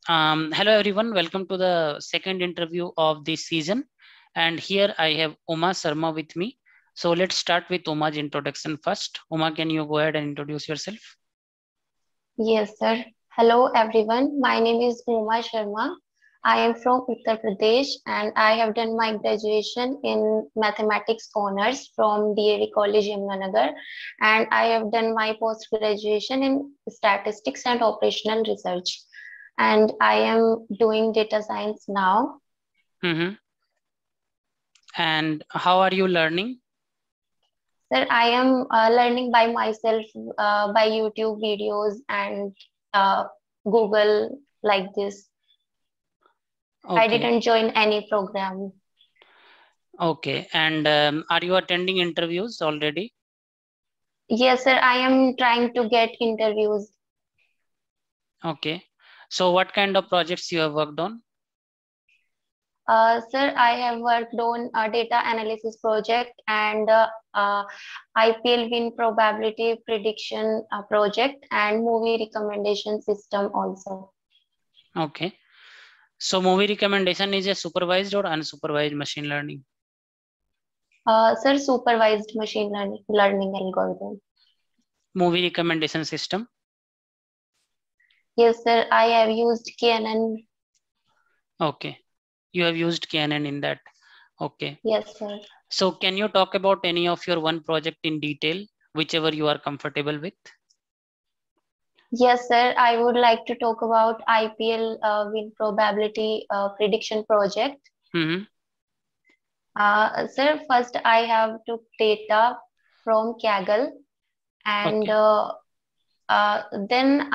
Hello everyone, welcome to the second interview of this season. And here I have Uma Sharma with me. So let's start with Uma's introduction first. Uma, can you go ahead and introduce yourself? Yes, sir. Hello, everyone. My name is Uma Sharma. I am from Uttar Pradesh and I have done my graduation in Mathematics Honors from DAV College, Yamunanagar. And I have done my post graduation in Statistics and Operational Research. And I am doing data science now. And how are you learning? Sir, I am learning by myself, by YouTube videos and Google like this. Okay. I didn't join any program. Okay. And are you attending interviews already? Yes, sir. I am trying to get interviews. Okay. So what kind of projects you have worked on? Sir, I have worked on a data analysis project and IPL win probability prediction project and movie recommendation system also. Okay. So movie recommendation is a supervised or unsupervised machine learning? Sir, supervised machine learning algorithm. Movie recommendation system? Yes, sir. I have used KNN. Okay. You have used KNN in that. Okay. Yes, sir. So can you talk about any of your one project in detail, whichever you are comfortable with? Yes, sir. I would like to talk about IPL win probability prediction project. Sir, first I have took data from Kaggle and then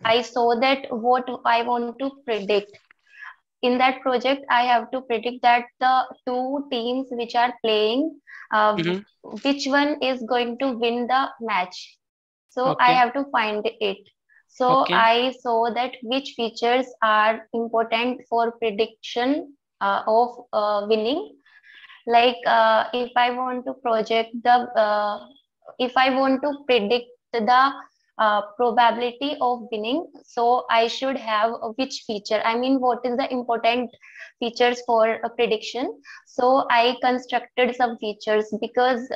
I saw that what I want to predict. In that project, I have to predict that the two teams which are playing, which one is going to win the match. So I have to find it. So I saw that which features are important for prediction of winning. Like if I want to if I want to predict the probability of winning, so I should have which feature. I mean, what is the important features for a prediction? So I constructed some features because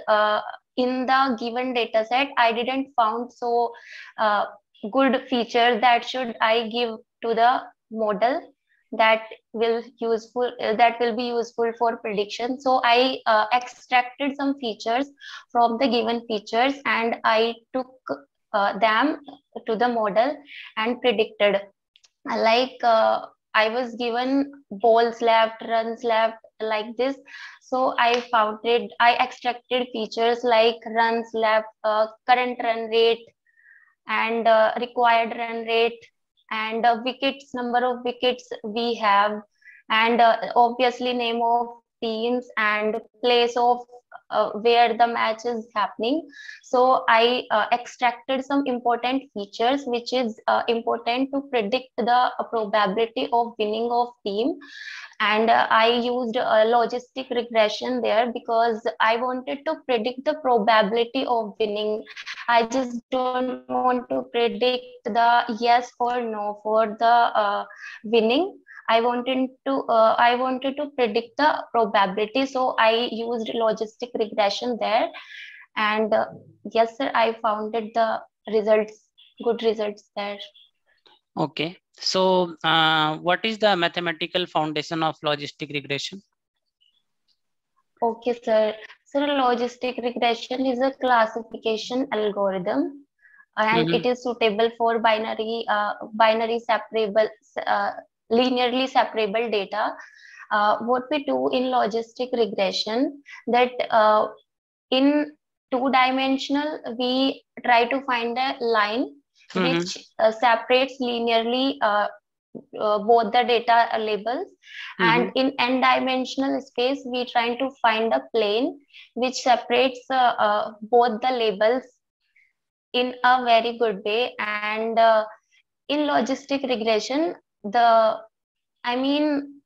in the given data set, I didn't found so good feature that should I give to the model that will be useful for prediction. So I extracted some features from the given features and I took them to the model and predicted. Like I was given balls left, runs left, like this. So I extracted features like runs left, current run rate, and required run rate, and wickets, number of wickets we have, and obviously name of teams and place of where the match is happening. So I extracted some important features which is important to predict the probability of winning of team. And I used a logistic regression there because I wanted to predict the probability of winning. I just don't want to predict the yes or no for the winning. I wanted to predict the probability, so I used logistic regression there. And yes, sir, I found the good results there. Okay. So what is the mathematical foundation of logistic regression? Okay, sir. So logistic regression is a classification algorithm, and it is suitable for linearly separable data. What we do in logistic regression, that in two-dimensional, we try to find a line which separates linearly both the data labels, and in n-dimensional space we trying to find a plane which separates both the labels in a very good way. And in logistic regression,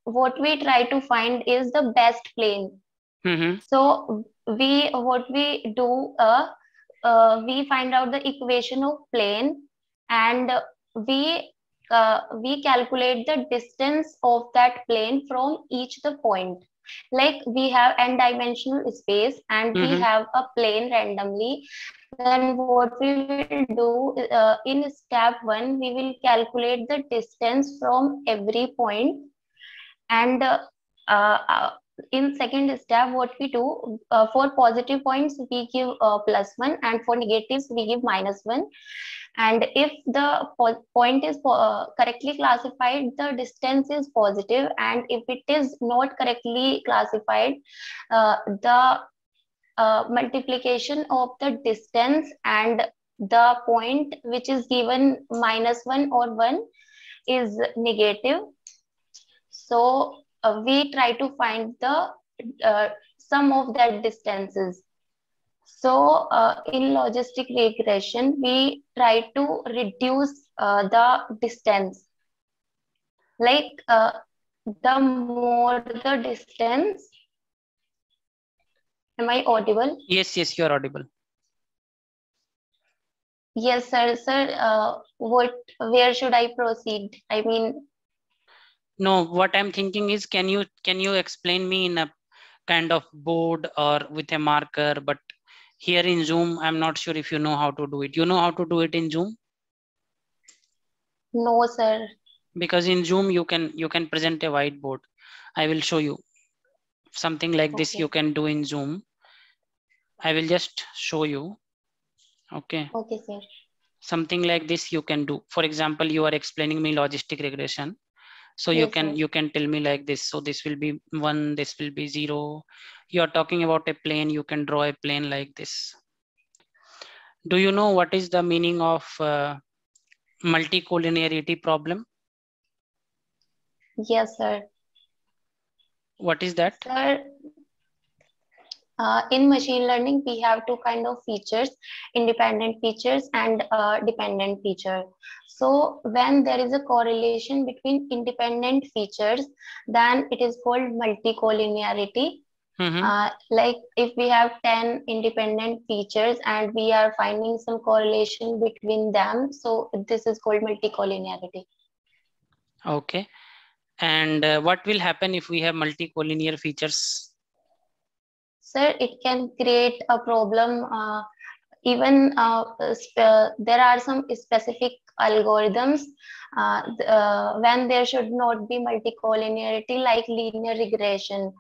what we try to find is the best plane. So we find out the equation of plane, and we we calculate the distance of that plane from each the point. Like we have n-dimensional space and we have a plane randomly. Then what we will do in step 1, we will calculate the distance from every point, and in second step what we do, for positive points we give +1, and for negatives we give -1. And if the point is correctly classified, the distance is positive, and if it is not correctly classified, the multiplication of the distance and the point which is given -1 or 1 is negative. So we try to find the sum of that distances. So in logistic regression, we try to reduce the distance. Like the more the distance. Am I audible? Yes, yes, you are audible. Yes, sir. Sir, where should I proceed? I mean, no, what I'm thinking is, can you explain me in a kind of board or with a marker? But here in Zoom, I'm not sure if you know how to do it. You know how to do it in Zoom? No, sir. Because in Zoom you can present a whiteboard. I will show you something like this. You can do in Zoom. I will just show you. Okay. Okay, sir. Something like this you can do. For example, you are explaining me logistic regression. So Yes, you can tell me like this. So this will be 1, this will be 0. You are talking about a plane. You can draw a plane like this. Do you know what is the meaning of multicollinearity problem? Yes, sir. What is that? Sir, in machine learning, we have two kind of features: independent features and dependent feature. So when there is a correlation between independent features, then it is called multicollinearity. Like if we have 10 independent features and we are finding some correlation between them, so this is called multicollinearity. Okay. And what will happen if we have multicollinear features? Sir, it can create a problem. Even there are some specific algorithms when there should not be multicollinearity, like linear regression.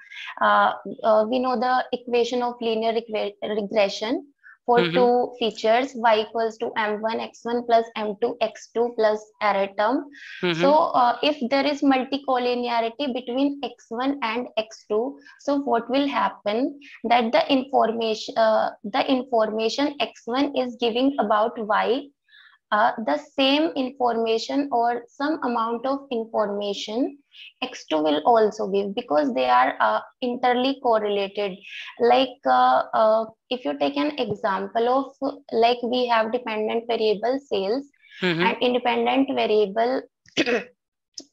We know the equation of linear regression for two features: y equals to m1 x1 plus m2 x2 plus array term. So if there is multicollinearity between x1 and x2, so what will happen, that the information x1 is giving about y, the same information or some amount of information x2 will also give, because they are interly correlated. Like if you take an example of, like we have dependent variable sales and independent variable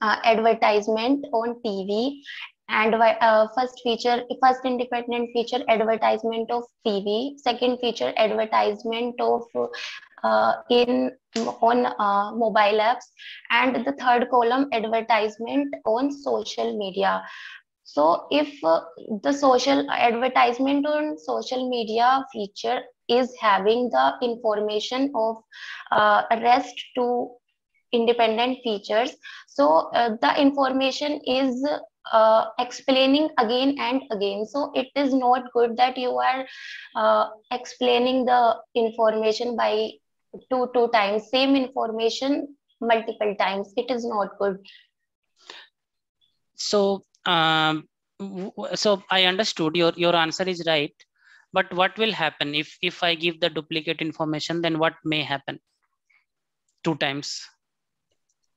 advertisement on TV, and first independent feature advertisement of TV, second feature advertisement of on mobile apps, and the third column advertisement on social media. So if the social advertisement on social media feature is having the information of rest to independent features, so the information is explaining again and again. So it is not good that you are explaining the information by two times, same information multiple times. It is not good. So so I understood your answer is right, but what will happen if I give the duplicate information? Then what may happen 2 times?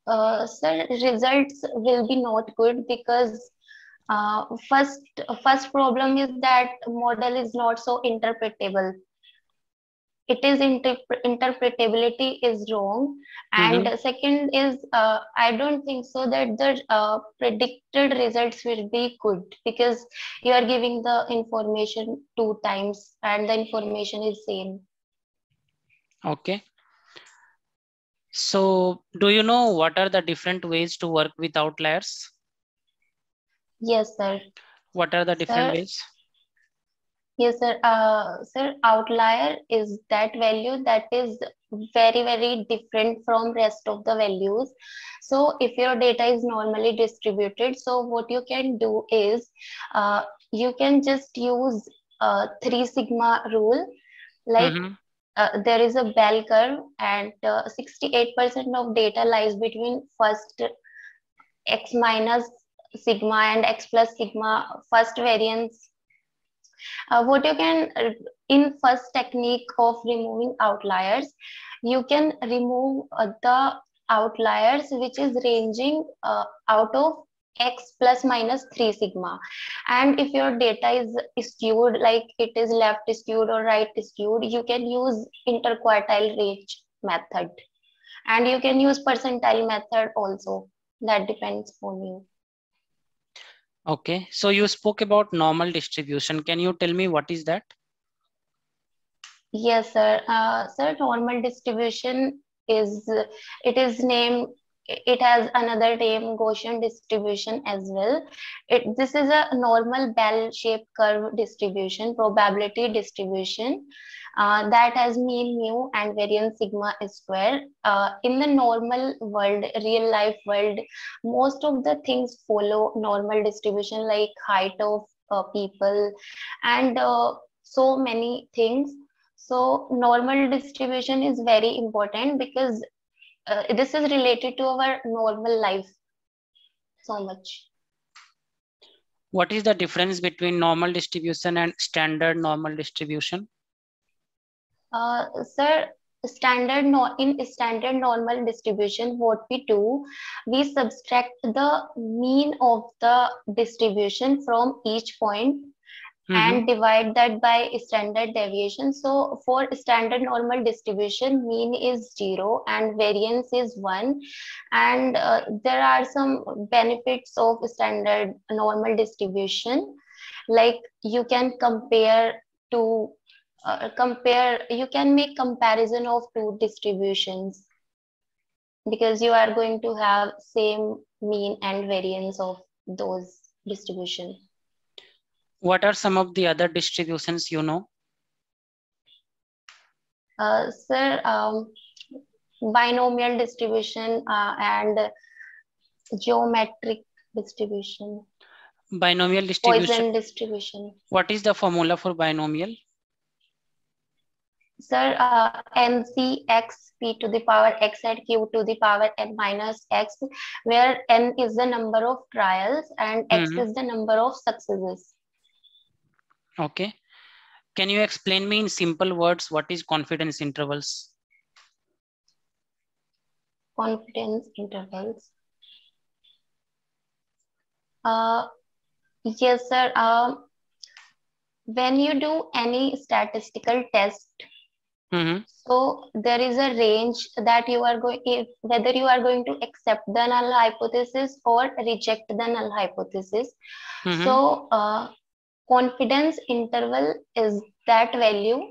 Sir, results will be not good, because first problem is that model is not so interpretable. It is interpretability is wrong, and second is I don't think so that the predicted results will be good, because you are giving the information 2 times and the information is same. Okay. So do you know what are the different ways to work with outliers? Yes, sir. What are the different Sir, ways? yes, sir. Sir, outlier is that value that is very, very different from rest of the values. So if your data is normally distributed, so what you can do is you can just use 3 sigma rule. Like Mm-hmm. there is a bell curve, and 68% of data lies between first x minus sigma and x plus sigma first variance. What you can in first technique of removing outliers, you can remove the outliers which is ranging out of x plus minus 3 sigma. And if your data is skewed, like it is left skewed or right skewed, you can use interquartile range method, and you can use percentile method also. That depends on you. Okay, so you spoke about normal distribution. Can you tell me what is that? Yes, sir. Sir, normal distribution is, it is named, it has another name, Gaussian distribution as well. This is a normal bell-shaped curve distribution, probability distribution that has mean mu and variance sigma square. In the normal world, real life world, most of the things follow normal distribution, like height of people and so many things. So normal distribution is very important because this is related to our normal life so much. What is the difference between normal distribution and standard normal distribution? Sir, in standard normal distribution, what we do, we subtract the mean of the distribution from each point Mm-hmm. and divide that by standard deviation. So for standard normal distribution, mean is 0 and variance is 1. And there are some benefits of standard normal distribution, like you can you can make comparison of two distributions because you are going to have same mean and variance of those distribution. What are some of the other distributions you know? Sir, binomial distribution and geometric distribution, Binomial distribution. Poisson distribution. What is the formula for binomial? Sir, NCX p to the power x and q to the power n minus x, where n is the number of trials and x is the number of successes. Okay. Can you explain me in simple words what is confidence intervals? Confidence intervals. Yes, sir. When you do any statistical test, so there is a range that you are going, whether you are going to accept the null hypothesis or reject the null hypothesis. So confidence interval is that value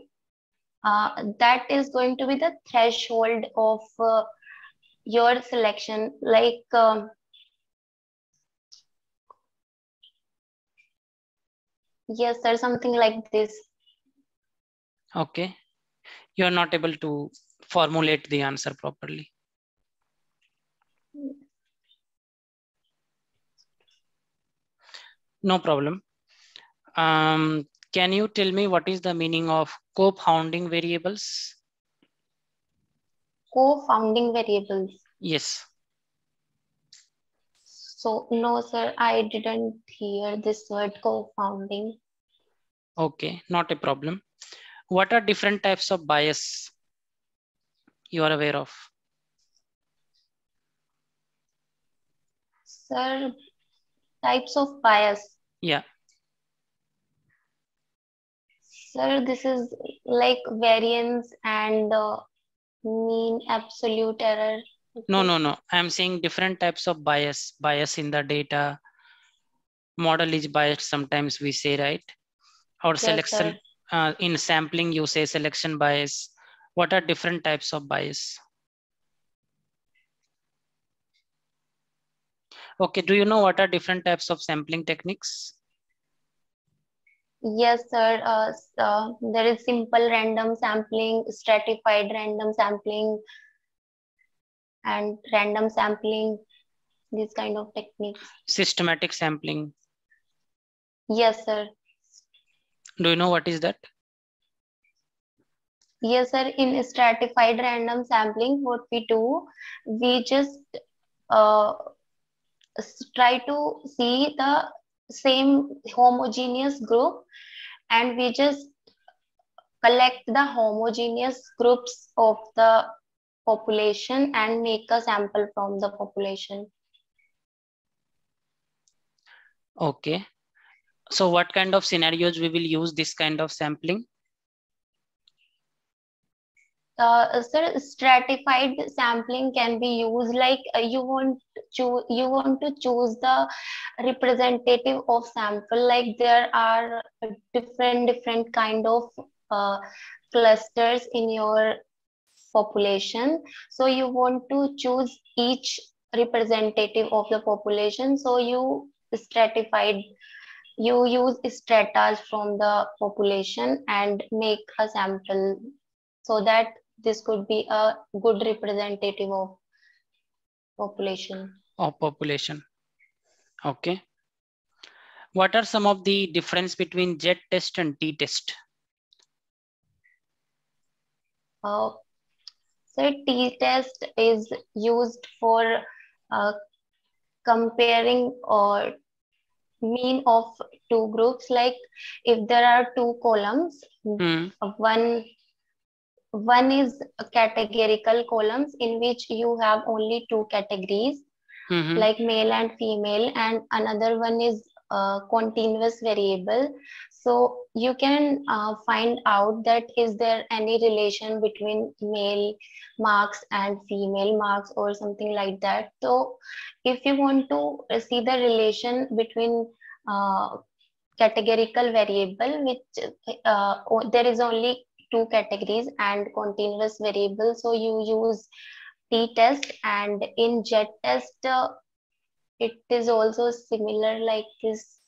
that is going to be the threshold of your selection, like yes, sir, something like this. Okay. You are not able to formulate the answer properly. No problem. Can you tell me what is the meaning of co-founding variables? Co-founding variables. Yes. So no, sir, I didn't hear this word co-founding. Okay, not a problem. What are different types of bias you are aware of? Sir, types of bias. Yeah. Sir, this is like variance and mean, absolute error. No. I'm saying different types of bias. Bias in the data. Model is biased, sometimes we say, right? Or Yes, selection. sir. In sampling, you say selection bias. What are different types of bias? Okay, do you know what are different types of sampling techniques? Yes, sir. There is simple random sampling, stratified random sampling, and random sampling, these kind of techniques. Systematic sampling. Yes, sir. Do you know what is that? Yes, sir. In stratified random sampling, what we do, we just uh, try to see the same homogeneous group, and we just collect the homogeneous groups of the population and make a sample from the population. Okay. So what kind of scenarios we will use this kind of sampling? Sir, stratified sampling can be used like you want to choose the representative of sample. Like there are different kind of uh, clusters in your population. So you want to choose each representative of the population. So you stratified. You use stratas from the population and make a sample so that this could be a good representative of population. Of population. Okay. What are some of the difference between Z-test and t-test? So t-test is used for comparing or mean of two groups. Like if there are two columns, one is categorical columns in which you have only two categories, like male and female, and another one is continuous variable. So you can find out that is there any relation between male marks and female marks or something like that. So if you want to see the relation between categorical variable, which there is only two categories, and continuous variable, so you use t-test. And in z-test, it is also similar like this.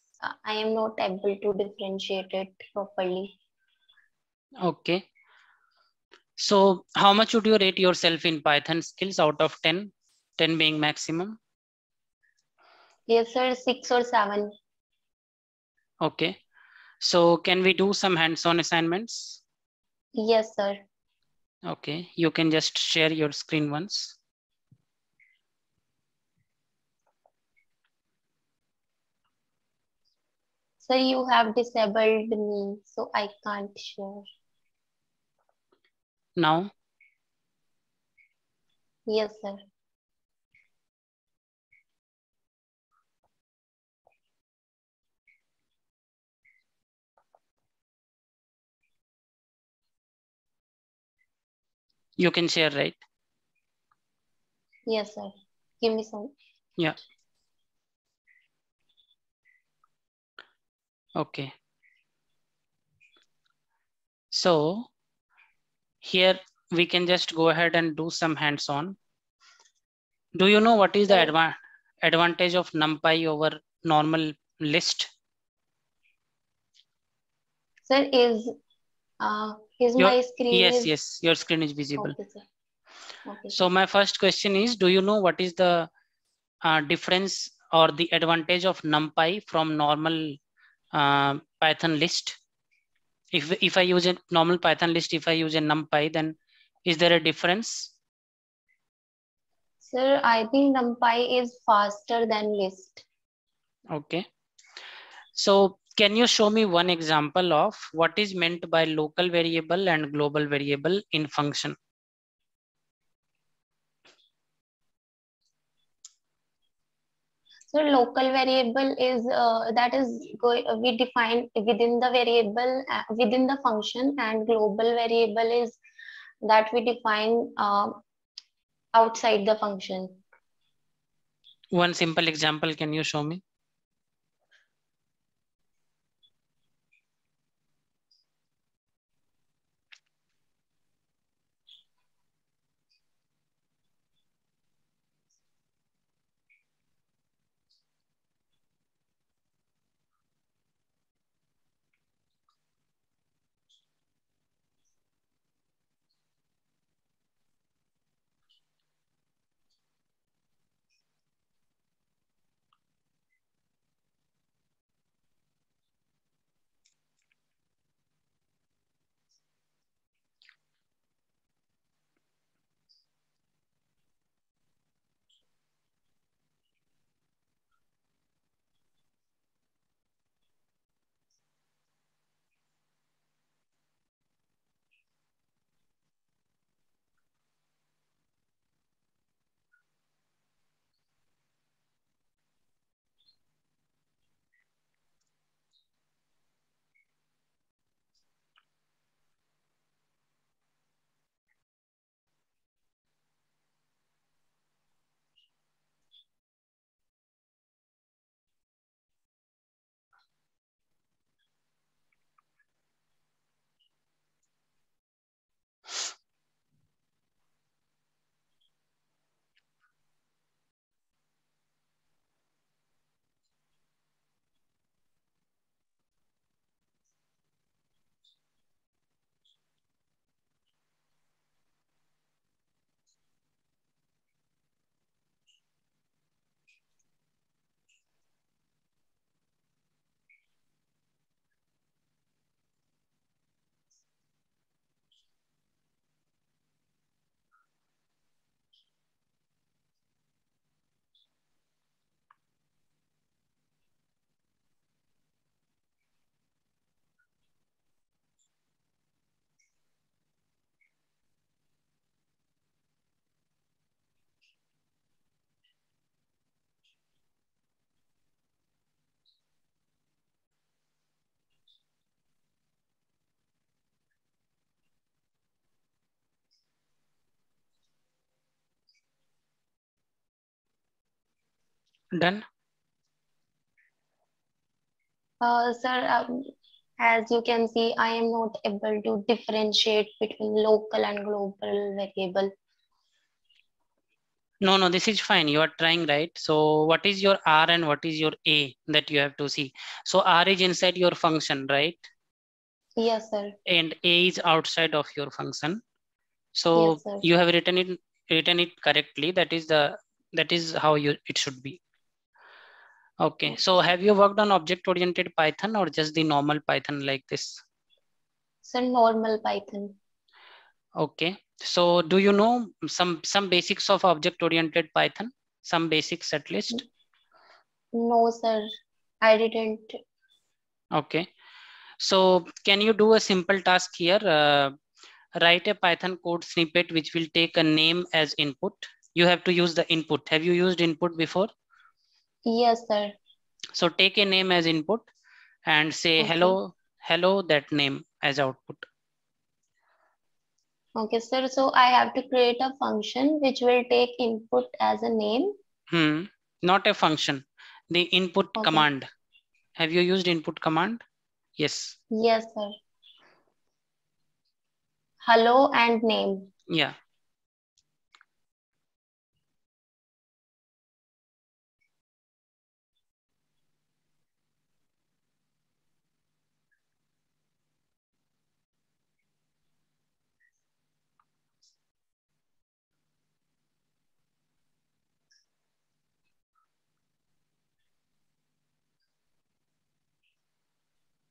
I am not able to differentiate it properly. Okay. So how much would you rate yourself in Python skills out of 10? 10 being maximum. Yes, sir, 6 or 7. Okay. So can we do some hands-on assignments? Yes, sir. Okay. You can just share your screen once. So you have disabled me, so I can't share. Now? Yes, sir. You can share, right? Yes, sir. Give me some. Yeah. Okay. So here we can just go ahead and do some hands-on. Do you know what is the advantage of NumPy over normal list? Sir, is my screen yes, your screen is visible. Okay, sir. Okay, so sir. my first question is, do you know what is the difference or the advantage of NumPy from normal Python list? If I use a normal Python list, if I use a NumPy, then is there a difference? Sir, I think NumPy is faster than list. Okay. So can you show me one example of what is meant by local variable and global variable in function? So local variable is we define within the variable within the function, and global variable is that we define outside the function. One simple example, can you show me? Done? Sir, as you can see, I am not able to differentiate between local and global variable. No, this is fine. You are trying, right? So what is your R and what is your A that you have to see? So R is inside your function, right? Yes, sir. And A is outside of your function. Yes, So sir. you have written it correctly. That is how it should be. Okay. Okay, So sir. have you worked on object-oriented Python or just the normal Python like this? Sir, normal Python. Okay. So do you know some basics of object-oriented Python? Some basics at least? No, sir. I didn't. Okay. So can you do a simple task here? Write a Python code snippet which will take a name as input. You have to use the input. Have you used input before? Yes, sir. So take a name as input and say Okay. hello that name as output. Okay, sir. So I have to create a function which will take input as a name. Not a function. The input Okay. command. Have you used input command? Yes. Yes, sir. Hello and name. Yeah.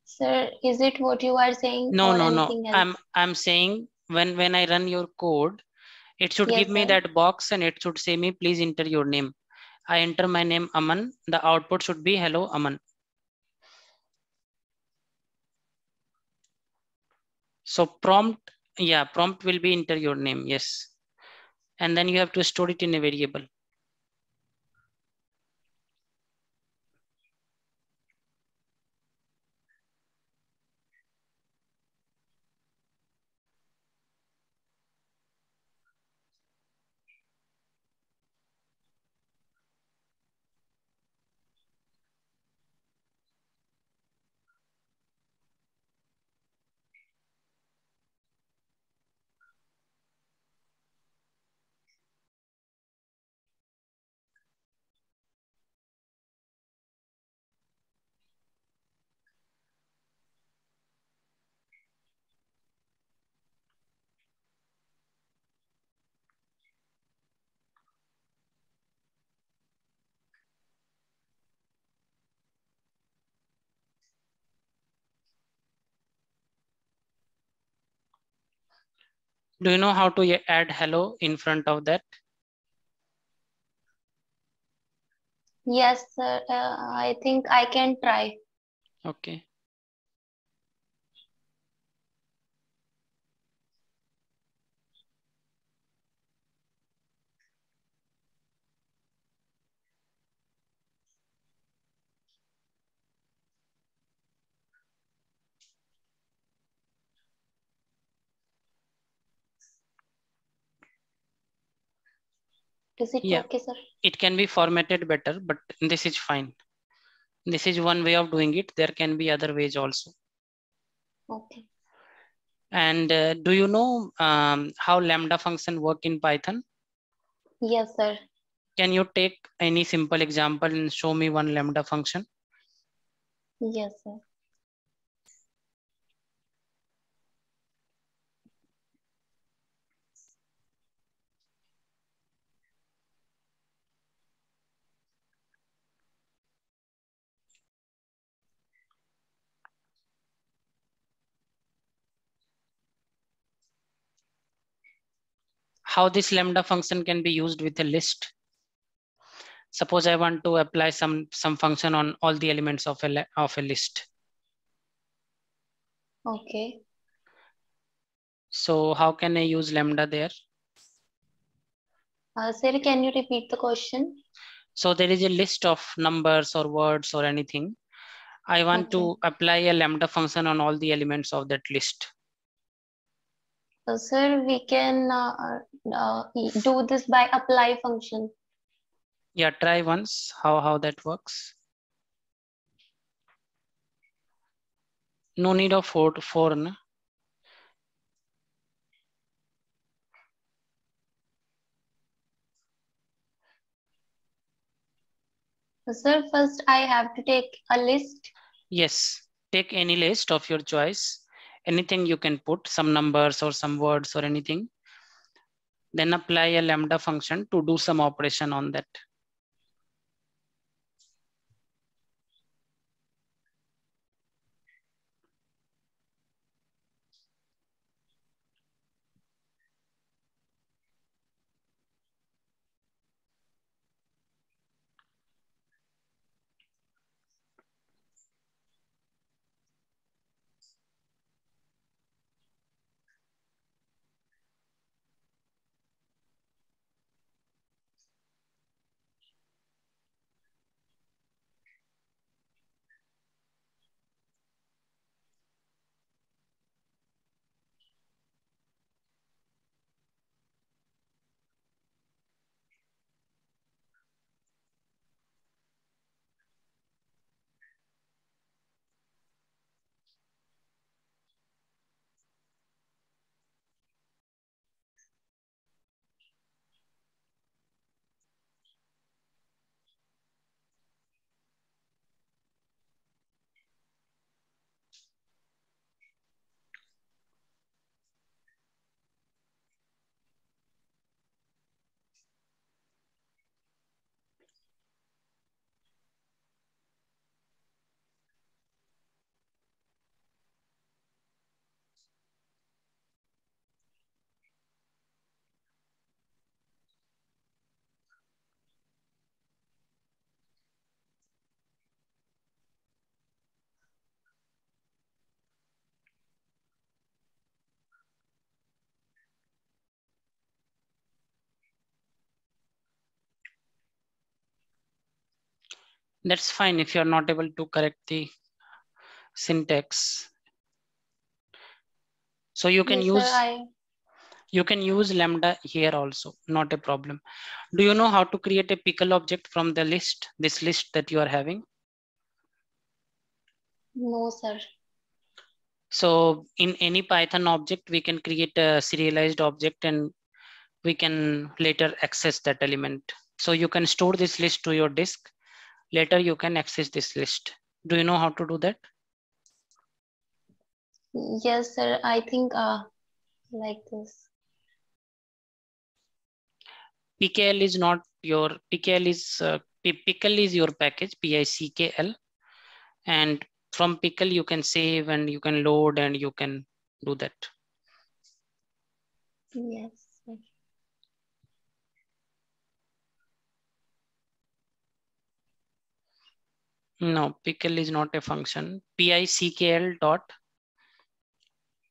Sir, is it what you are saying No, or no, no. anything else? I'm saying when I run your code, it should give Yes, me sir. that box and it should say me, please enter your name. I enter my name Aman. The output should be hello Aman. So prompt will be enter your name. Yes. And then you have to store it in a variable. Do you know how to add hello in front of that? Yes, sir. I think I can try. Okay. Is it Yeah, okay, sir? it can be formatted better, but this is fine. This is one way of doing it. There can be other ways also. Okay. And do you know how Lambda function work in Python? Yes, sir. Can you take any simple example and show me one Lambda function? Yes, sir. How this Lambda function can be used with a list? Suppose I want to apply some function on all the elements of a list. Okay. So how can I use Lambda there? Sir, can you repeat the question? So there is a list of numbers or words or anything. I want Okay. to apply a Lambda function on all the elements of that list. Sir, we can do this by apply function. Yeah, try once how that works. No need of four no? Sir, first I have to take a list. Yes, take any list of your choice. Anything you can put, some numbers or some words or anything. Then apply a lambda function to do some operation on that. That's fine if you're not able to correct the syntax. So you can use lambda here also, not a problem. Do you know how to create a pickle object from the list, this list that you are having? No, sir. So in any Python object, we can create a serialized object and we can later access that element. So you can store this list to your disk. Later you can access this list. Do you know how to do that? Yes, sir. I think like this. Pickle is not your Pickle is Pickle is your package, Pickl, and from Pickle you can save and you can load and you can do that. Yes, sir. No, Pickle is not a function. Pickl dot.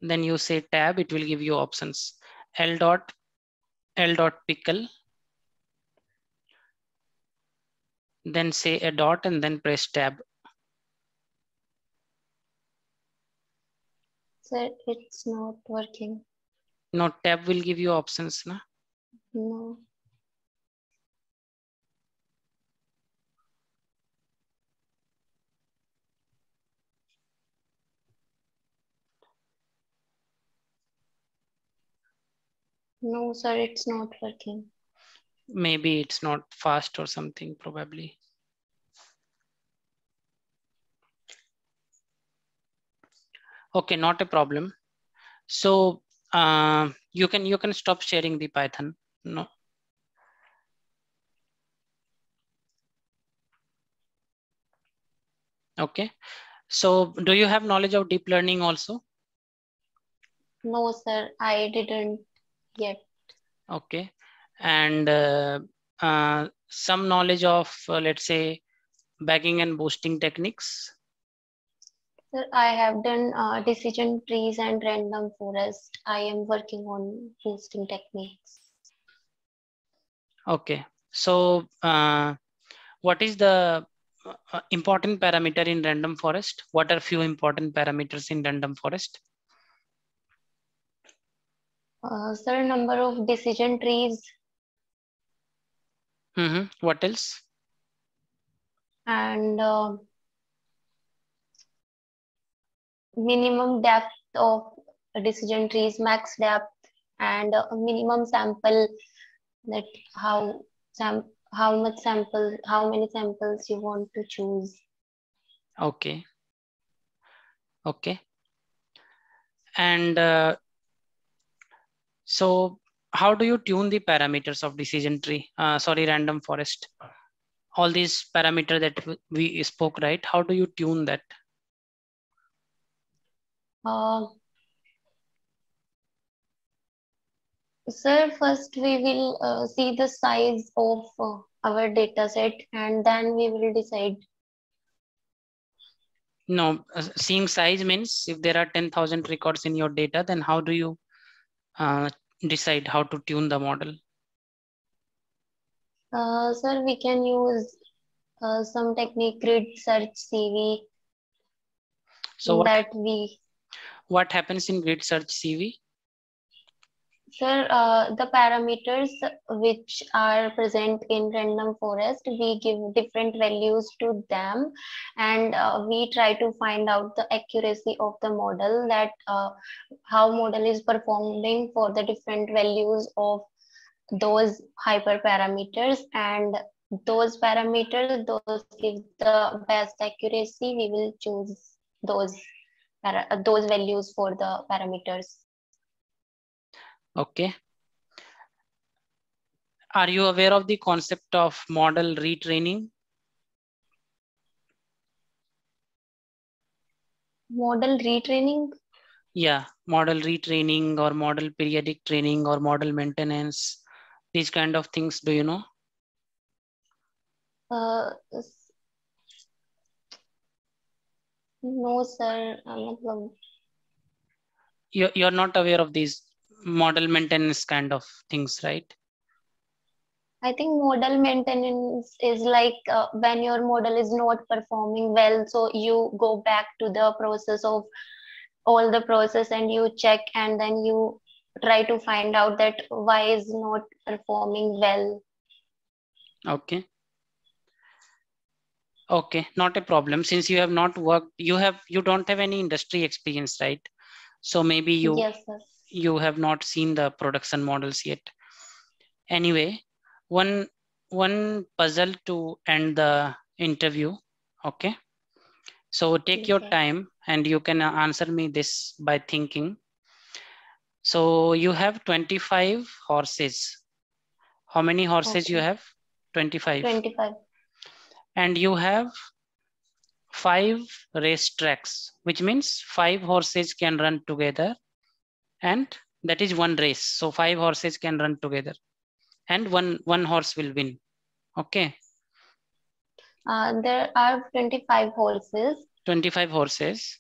Then you say tab, it will give you options. L dot pickle. Then say a dot and then press tab. Sir, it's not working. No, tab will give you options. Na? No. No, sir, it's not working. Maybe it's not fast or something, probably. Okay, not a problem. So you can stop sharing the Python. No. Okay. So do you have knowledge of deep learning also? No, sir, I didn't yet. Okay. And some knowledge of, let's say, bagging and boosting techniques. Sir, I have done decision trees and random forest. I am working on boosting techniques. Okay. So what is the important parameter in random forest? What are few important parameters in random forest? Sir, number of decision trees. What else? And minimum depth of decision trees, max depth, and minimum sample, that how much sample, how many samples you want to choose. Okay. Okay. And so how do you tune the parameters of decision tree? Sorry, random forest. All these parameters that we spoke, right? How do you tune that? Sir, first we will see the size of our data set, and then we will decide. No, seeing size means if there are 10,000 records in your data, then how do you decide how to tune the model? Sir, we can use some technique, grid search CV. So what happens in grid search CV? Sir, the parameters which are present in random forest, we give different values to them, and we try to find out the accuracy of the model, that how model is performing for the different values of those hyperparameters, and those parameters, those give the best accuracy. We will choose those values for the parameters. Okay. Are you aware of the concept of model retraining? Model retraining? Yeah, model retraining or model periodic training or model maintenance, these kind of things, do you know? No, sir. You're not aware of these model maintenance kind of things, right? I think model maintenance is like when your model is not performing well, so you go back to the process of all the process and you check, and then you try to find out that why is not performing well. Okay. Okay, not a problem. Since you have not worked, you don't have any industry experience, right? So maybe Yes, sir. you have not seen the production models yet. Anyway, one puzzle to end the interview. Okay. So take your time and you can answer me this by thinking. So you have 25 horses. How many horses you have? 25. 25. And you have 5 race tracks, which means 5 horses can run together, and that is one race. So 5 horses can run together and one horse will win. Okay. There are 25 horses. 25 horses.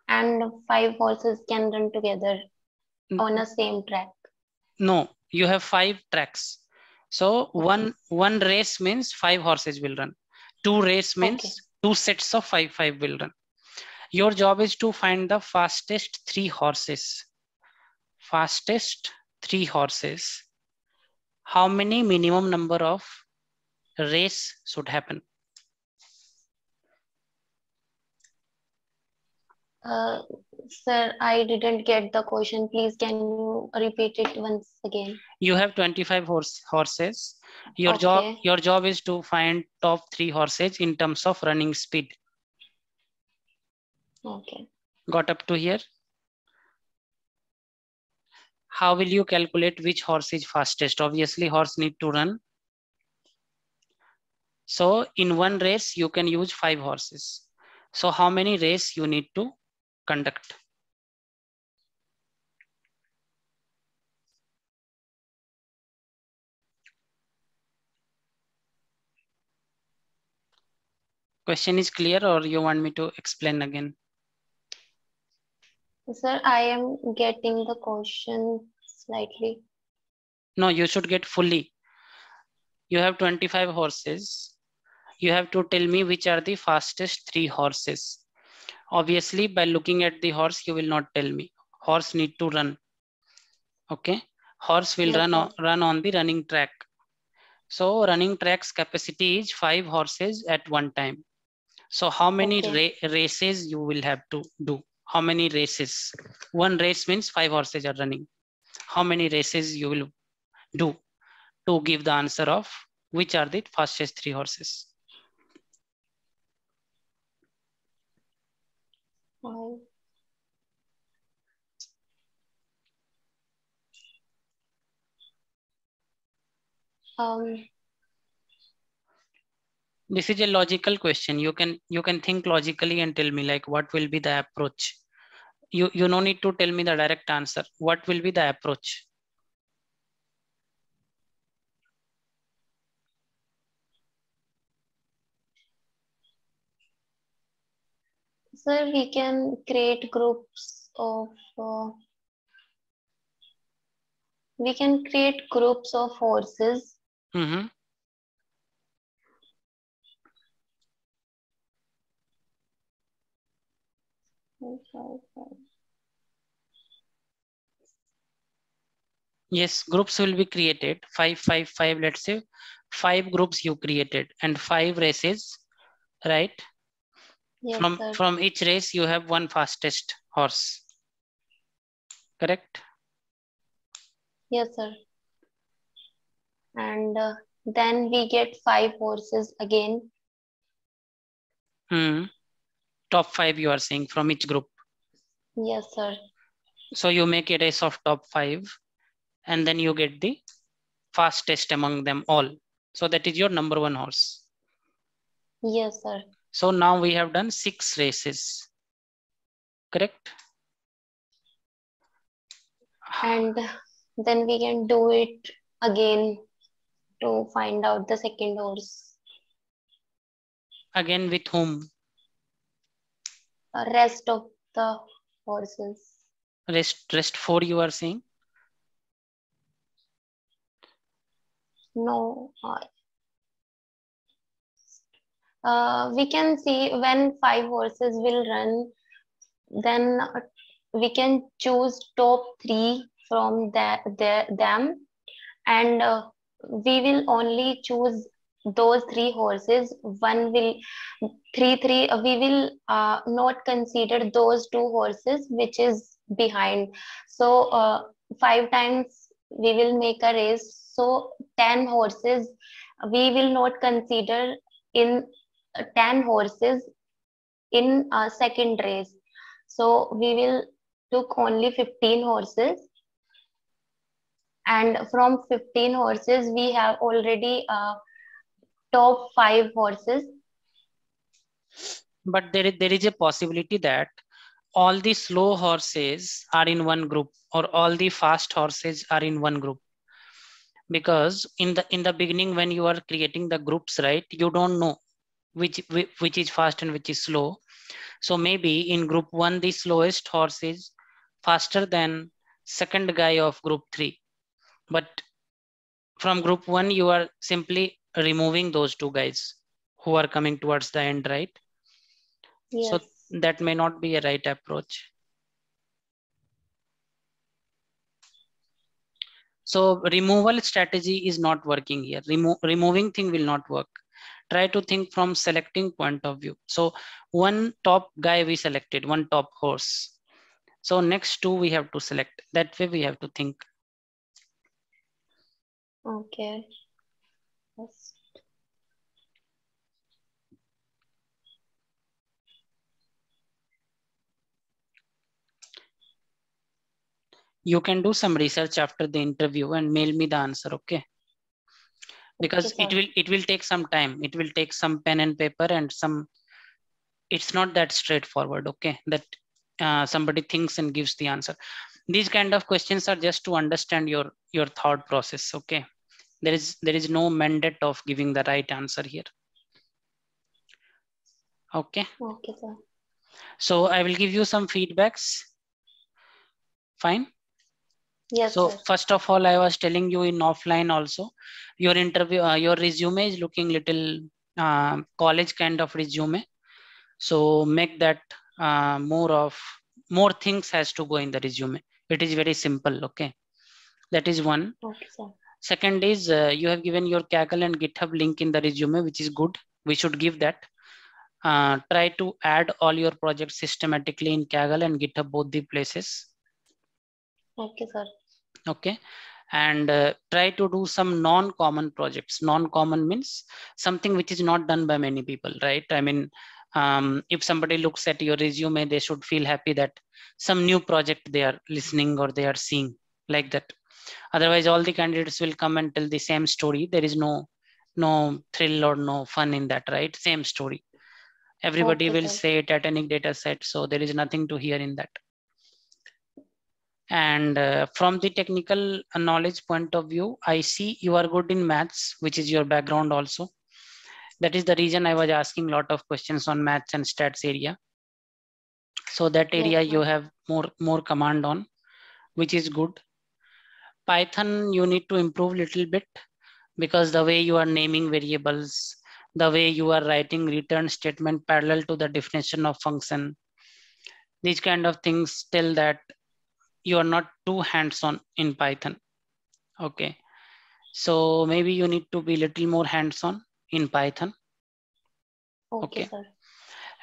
And 5 horses can run together on a same track. No, you have 5 tracks. So one race means 5 horses will run. 2 race means 2 sets of 5 will run. Your job is to find the fastest 3 horses. Fastest 3 horses. How many minimum number of race should happen? Sir, I didn't get the question. Please, can you repeat it once again? You have 25 horses. Your job is to find top 3 horses in terms of running speed. Okay. Got up to here? How will you calculate which horse is fastest? Obviously, horse need to run. So in one race, you can use 5 horses. So how many races you need to conduct? Question is clear, or you want me to explain again? Sir, I am getting the question slightly. No, you should get fully. You have 25 horses. You have to tell me which are the fastest 3 horses. Obviously, by looking at the horse, you will not tell me. Horse need to run. Okay. Horse will run on the running track. So running track's capacity is 5 horses at one time. So how many races you will have to do? How many races? One race means 5 horses are running. How many races you will do to give the answer of which are the fastest 3 horses? This is a logical question. You can think logically and tell me like what will be the approach. You no need to tell me the direct answer. What will be the approach? Sir, we can create groups of horses. Mm-hmm. Yes, groups will be created. 5, 5, 5. Let's say 5 groups you created and 5 races, right? Yes, from each race you have one fastest horse. Correct? Yes, sir. And then we get 5 horses again. Top 5 you are saying from each group. Yes, sir. So you make a race of top 5 and then you get the fastest among them all. So that is your number 1 horse. Yes, sir. So now we have done 6 races. Correct? And then we can do it again to find out the second horse. Again with whom? Rest of the horses. Rest 4 you are saying? No. We can see when 5 horses will run, then we can choose top 3 from them, and we will only choose those 3 horses. One will we will not consider those 2 horses which is behind. So 5 times we will make a race, so 10 horses we will not consider in 10 horses in a second race. So we will took only 15 horses, and from 15 horses we have already top 5 horses. But there is a possibility that all the slow horses are in one group or all the fast horses are in one group. Because in the beginning when you are creating the groups, right, you don't know which is fast and which is slow. So maybe in group 1 the slowest horse is faster than second guy of group 3, but from group 1 you are simply removing those 2 guys who are coming towards the end, right? Yes. So that may not be a right approach. So removal strategy is not working here. Removing thing will not work. Try to think from selecting point of view. So one top guy we selected, one top horse. So next 2 we have to select. That way we have to think. Okay. Yes. You can do some research after the interview and mail me the answer, okay? Because okay, it will take some time. It will take some pen and paper and some. It's not that straightforward, okay? That somebody thinks and gives the answer. These kind of questions are just to understand your thought process, okay? There is no mandate of giving the right answer here. Okay. Okay, sir. So I will give you some feedbacks. Fine. Yes, so sir. First of all, I was telling you in offline also, your interview, your resume is looking little college kind of resume. So make that more things has to go in the resume. It is very simple. Okay. That is one. Okay, sir. Second is you have given your Kaggle and GitHub link in the resume, which is good. We should give that. Try to add all your projects systematically in Kaggle and GitHub, both the places. Okay, sir. Okay. And try to do some non-common projects. Non-common means something which is not done by many people, right? I mean, if somebody looks at your resume, they should feel happy that some new project they are listening or they are seeing, like that. Otherwise, all the candidates will come and tell the same story. There is no thrill or no fun in that, right? Same story. Everybody will say Titanic data set, so there is nothing to hear in that. And from the technical knowledge point of view, I see you are good in maths, which is your background also. That is the reason I was asking a lot of questions on maths and stats area. So that area you have more command on, which is good. Python, you need to improve a little bit, because the way you are naming variables, the way you are writing return statement parallel to the definition of function, these kind of things tell that you are not too hands-on in Python. Okay. So maybe you need to be a little more hands-on in Python. Okay, sir.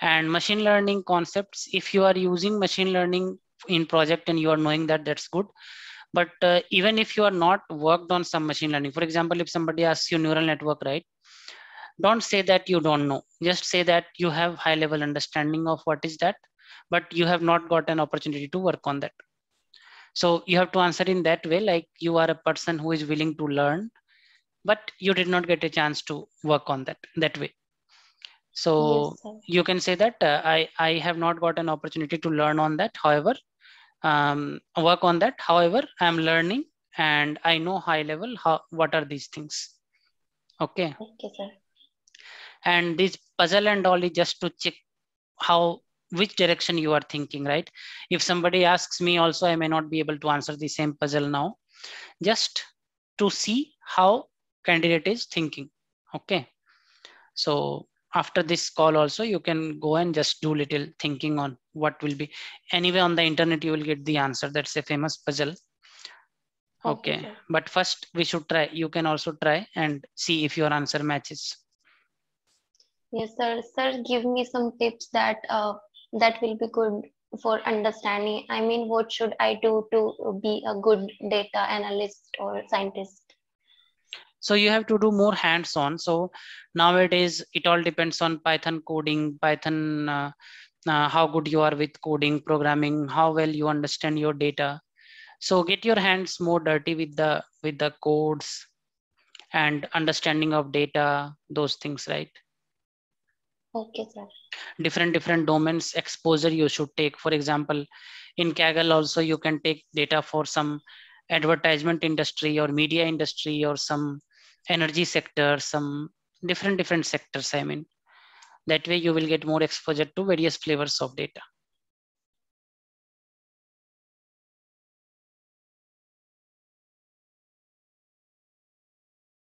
And machine learning concepts, if you are using machine learning in project and you are knowing that, that's good. But even if you are not worked on some machine learning, for example, if somebody asks you neural network, right? Don't say that you don't know. Just say that you have high level understanding of what is that, but you have not got an opportunity to work on that. So you have to answer in that way, like you are a person who is willing to learn, but you did not get a chance to work on that way. So yes, you can say that I have not got an opportunity to learn on that. However, work on that. However, I'm learning and I know high level what are these things. Okay. Okay, sir. And this puzzle and all is just to check which direction you are thinking, right? If somebody asks me also, I may not be able to answer the same puzzle now, just to see how candidate is thinking. Okay. So after this call also, you can go and just do little thinking on what will be. Anyway, on the internet, you will get the answer. That's a famous puzzle. Okay. But first we should try. You can also try and see if your answer matches. Yes, sir. Sir, give me some tips that that will be good for understanding. I mean, what should I do to be a good data analyst or scientist? So you have to do more hands-on. So nowadays it all depends on Python coding, Python, how good you are with coding, programming, how well you understand your data. So get your hands more dirty with the codes and understanding of data, those things, right? Okay, sir. Different domains exposure you should take. For example, in Kaggle also you can take data for some advertisement industry or media industry or some energy sector, some different sectors. I mean, that way you will get more exposure to various flavors of data.